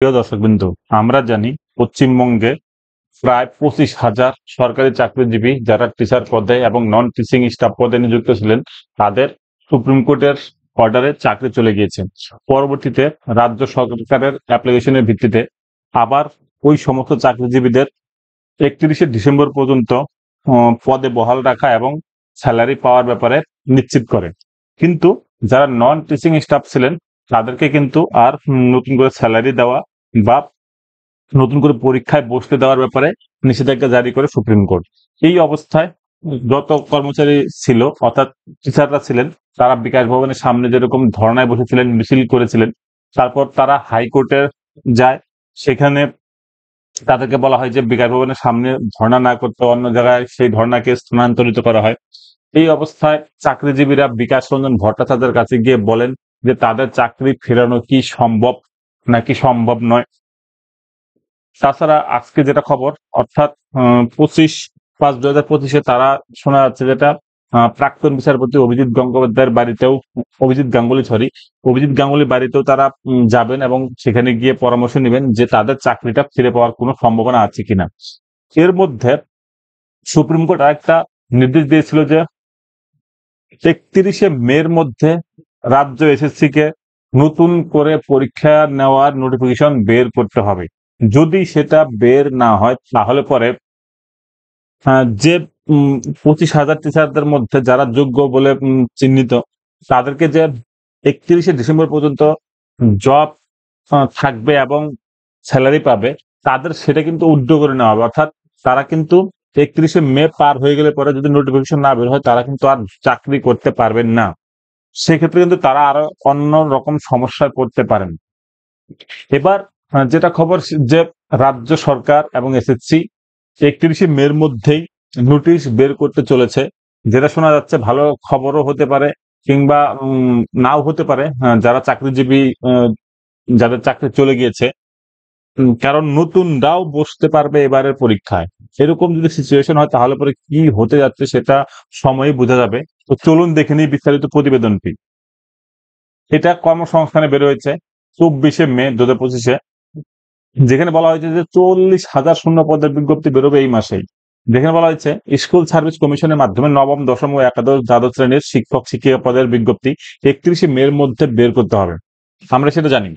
প্রিয় দর্শকবৃন্দ, আমরা জানি পশ্চিমবঙ্গে প্রায় 25,000 সরকারি চাকরিজীবী যারা টিচার পদে এবং নন টিচিং স্টাফ পদে নিযুক্ত ছিলেন তাদের সুপ্রিম কোর্টের অর্ডারে চাকরি চলে গিয়েছে। পরবর্তীতে রাজ্য সরকারের অ্যাপ্লিকেশনের ভিত্তিতে আবার ওই সমস্ত চাকরিজীবীদের 31শে ডিসেম্বর পর্যন্ত পদে বহাল রাখা এবং স্যালারি পাওয়ার ব্যাপারে নিশ্চিত করে। কিন্তু যারা নন টিচিং স্টাফ ছিলেন তাদেরকে কিন্তু আর নতুন করে স্যালারি দেওয়া বা নতুন করে পরীক্ষায় বসতে দেওয়ার ব্যাপারে নিষেধাজ্ঞা জারি করে সুপ্রিম কোর্ট। এই অবস্থায় যত কর্মচারী ছিল অর্থাৎ টিচাররা ছিলেন তারা বিকাশ ভবনের সামনে যেরকম ধর্নায় বসেছিলেন, মিছিল করেছিলেন, তারপর তারা হাইকোর্টে যায়। সেখানে তাদেরকে বলা হয় যে বিকাশ ভবনের সামনে ধর্ণা না করতে অন্য জায়গায় সেই ধর্ণাকে স্থানান্তরিত করা হয়। এই অবস্থায় চাকরিজীবীরা বিকাশ রঞ্জন ভট্টাচার্যের কাছে গিয়ে বলেন যে তাদের চাকরি ফেরানো কি সম্ভব নাকি সম্ভব নয়। তাছাড়া আজকে যেটা খবর অর্থাৎ 25/5/2025 তারা শোনা যাচ্ছে যেটা প্রাক্তন বিচারপতি অভিজিৎ গঙ্গোপাধ্যায়ের বাড়িতেও অভিজিৎ গাঙ্গুলির বাড়িতেও তারা যাবেন এবং সেখানে গিয়ে পরামর্শ নেবেন যে তাদের চাকরিটা ফিরে পাওয়ার কোনো সম্ভাবনা আছে কিনা। এর মধ্যে সুপ্রিম কোর্ট আরেকটা নির্দেশ দিয়েছিল যে 31শে মের মধ্যে রাজ্য এসএসসি কে নতুন করে পরীক্ষা নেওয়ার নোটিফিকেশন বের করতে হবে। যদি সেটা বের না হয় তাহলে পরে যে 25,000 টিচারদের মধ্যে যারা যোগ্য বলে চিহ্নিত তাদেরকে যে 31শে ডিসেম্বর পর্যন্ত জব থাকবে এবং স্যালারি পাবে, তাদের সেটা কিন্তু উড্ড করে নেওয়া হবে। অর্থাৎ তারা কিন্তু 31শে মে পার হয়ে গেলে পরে যদি নোটিফিকেশন না বের হয় তারা কিন্তু আর চাকরি করতে পারবেন না। সেক্ষেত্রে কিন্তু তারা আরো অন্য রকম সমস্যায় পড়তে পারেন। এবার যেটা খবর যে রাজ্য সরকার এবং এসএসসি 31শে মের মধ্যেই নোটিশ বের করতে চলেছে, যেটা শোনা যাচ্ছে ভালো খবরও হতে পারে কিংবা নাও হতে পারে যারা চাকরিজীবী যাদের চাকরি চলে গিয়েছে, কারণ নতুনরাও বসতে পারবে এবারের পরীক্ষায়। এরকম যদি সিচুয়েশন হয় তাহলে পরে কি হতে যাচ্ছে সেটা সময়ই বোঝা যাবে। তো চলুন দেখে নিই বিস্তারিত প্রতিবেদনটি। এটা কর্মসংস্থানে বের হয়েছে 24শে মে 2025-এ, যেখানে বলা হয়েছে যে 40,000 শূন্য পদের বিজ্ঞপ্তি বেরোবে এই মাসেই। যেখানে বলা হয়েছে স্কুল সার্ভিস কমিশনের মাধ্যমে নবম, দশম ও একাদশ, দ্বাদশ শ্রেণীর শিক্ষক শিক্ষিকা পদের বিজ্ঞপ্তি 31শে মের মধ্যে বের করতে হবে। আমরা সেটা জানি,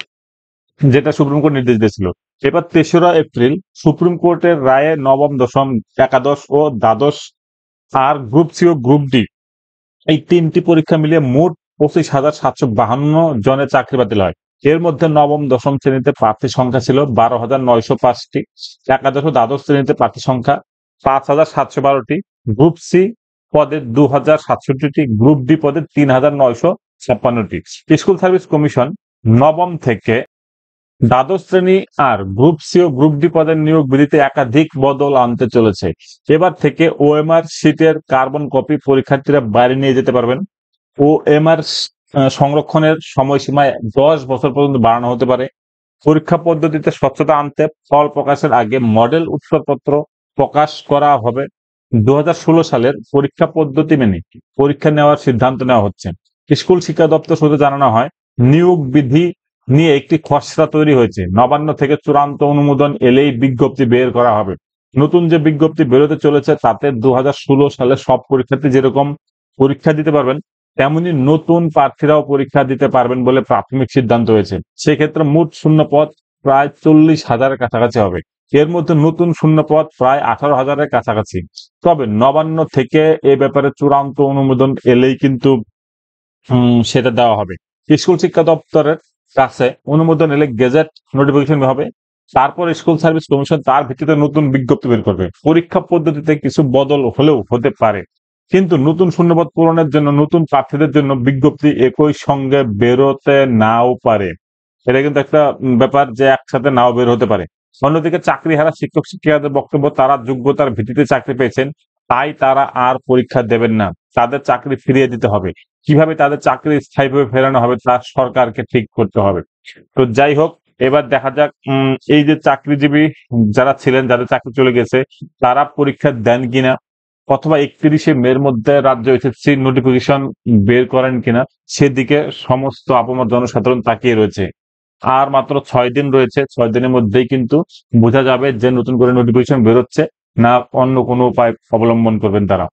যেটা সুপ্রিম কোর্ট নির্দেশ দিয়েছিল। এবার 3রা এপ্রিল সুপ্রিম কোর্টের রায়ে নবম, দশম, একাদশ ও দ্বাদশ আর গ্রুপ সি ও গ্রুপ ডি এই 3টি পরীক্ষা মিলিয়ে মোট 25,752 জনের চাকরি বাতিল হয়। এর মধ্যে নবম, দশম শ্রেণীতে প্রার্থী সংখ্যা ছিল 12,905টি, একাদশ ও দ্বাদশ শ্রেণীতে প্রার্থী সংখ্যা 5,712টি, গ্রুপ সি পদে 2,067টি, গ্রুপ ডি পদে 3,956টি। স্কুল সার্ভিস কমিশন নবম থেকে দ্বাদশ শ্রেণী আর গ্রুপ সি ও গ্রুপ ডি পদের নিয়োগ বিধিতে একাধিক বদল আনতে চলেছে। এবার থেকে ওএমআর শিটের কার্বন কপি পরীক্ষার্থীরা বাইরে নিয়ে যেতে পারবেন। ওএমআর সংরক্ষণের সময়সীমায় 10 বছর পর্যন্ত বাড়ানো হতে পারে। পরীক্ষা পদ্ধতিতে স্বচ্ছতা আনতে ফল প্রকাশের আগে মডেল উত্তরপত্র প্রকাশ করা হবে। 2016 সালের পরীক্ষা পদ্ধতি মেনে পরীক্ষা নেওয়ার সিদ্ধান্ত নেওয়া হচ্ছে। স্কুল শিক্ষা দপ্তর সূত্রে জানানো হয়, নিয়োগ বিধি নিয়ে একটি খসড়া তৈরি হয়েছে। নবান্ন থেকে চূড়ান্ত অনুমোদন এলেই বিজ্ঞপ্তি বের করা হবে। নতুন যে বিজ্ঞপ্তি বেরোতে চলেছে তাতে 2016 সালে সব পরীক্ষার্থী যেরকম পরীক্ষা দিতে পারবেন তেমনি নতুন প্রার্থীরাও পরীক্ষা দিতে পারবেন বলে প্রাথমিক সিদ্ধান্ত হয়েছে। সেক্ষেত্রে মোট শূন্য পদ প্রায় 40,000-এর কাছাকাছি হবে। এর মধ্যে নতুন শূন্য পদ প্রায় 18,000-এর কাছাকাছি। তবে নবান্ন থেকে এ ব্যাপারে চূড়ান্ত অনুমোদন এলেই কিন্তু সেটা দেওয়া হবে। স্কুল শিক্ষা দপ্তরের কাছে অনুমোদন এলে গেজেট নোটিফিকেশন হবে। তারপর স্কুল সার্ভিস কমিশন তার ভিত্তিতে নতুন বিজ্ঞপ্তি বের করবে। পরীক্ষা পদ্ধতিতে কিছু বদল হলেও হতে পারে, কিন্তু নতুন শূন্যপদ পূরণের জন্য নতুন প্রার্থীদের জন্য বিজ্ঞপ্তি একই সঙ্গে বেরোতে নাও পারে। এটা কিন্তু একটা ব্যাপার যে একসাথে নাও বের হতে পারে। অন্যদিকে চাকরি হারা শিক্ষক শিক্ষিকাদের বক্তব্য, তারা যোগ্যতার ভিত্তিতে চাকরি পেয়েছেন, তাই তারা আর পরীক্ষা দেবেন না, তাদের চাকরি ফিরিয়ে দিতে হবে। কিভাবে তাদের চাকরি স্থায়ীভাবে ফেরানো হবে তা সরকারকে ঠিক করতে হবে। তো যাই হোক, এবার দেখা যাক এই যে চাকরিজীবী যারা ছিলেন, যাদের চাকরি চলে গেছে, তারা পরীক্ষা দেন কিনা, অথবা 31শে মের মধ্যে রাজ্য এসএসসি নোটিফিকেশন বের করেন কিনা, সেদিকে সমস্ত আপামর জনসাধারণ তাকিয়ে রয়েছে। আর মাত্র 6 দিন রয়েছে। 6 দিনের মধ্যেই কিন্তু বোঝা যাবে যে নতুন করে নোটিফিকেশন বেরোচ্ছে না অন্য কোনো উপায় অবলম্বন করবেন তারা।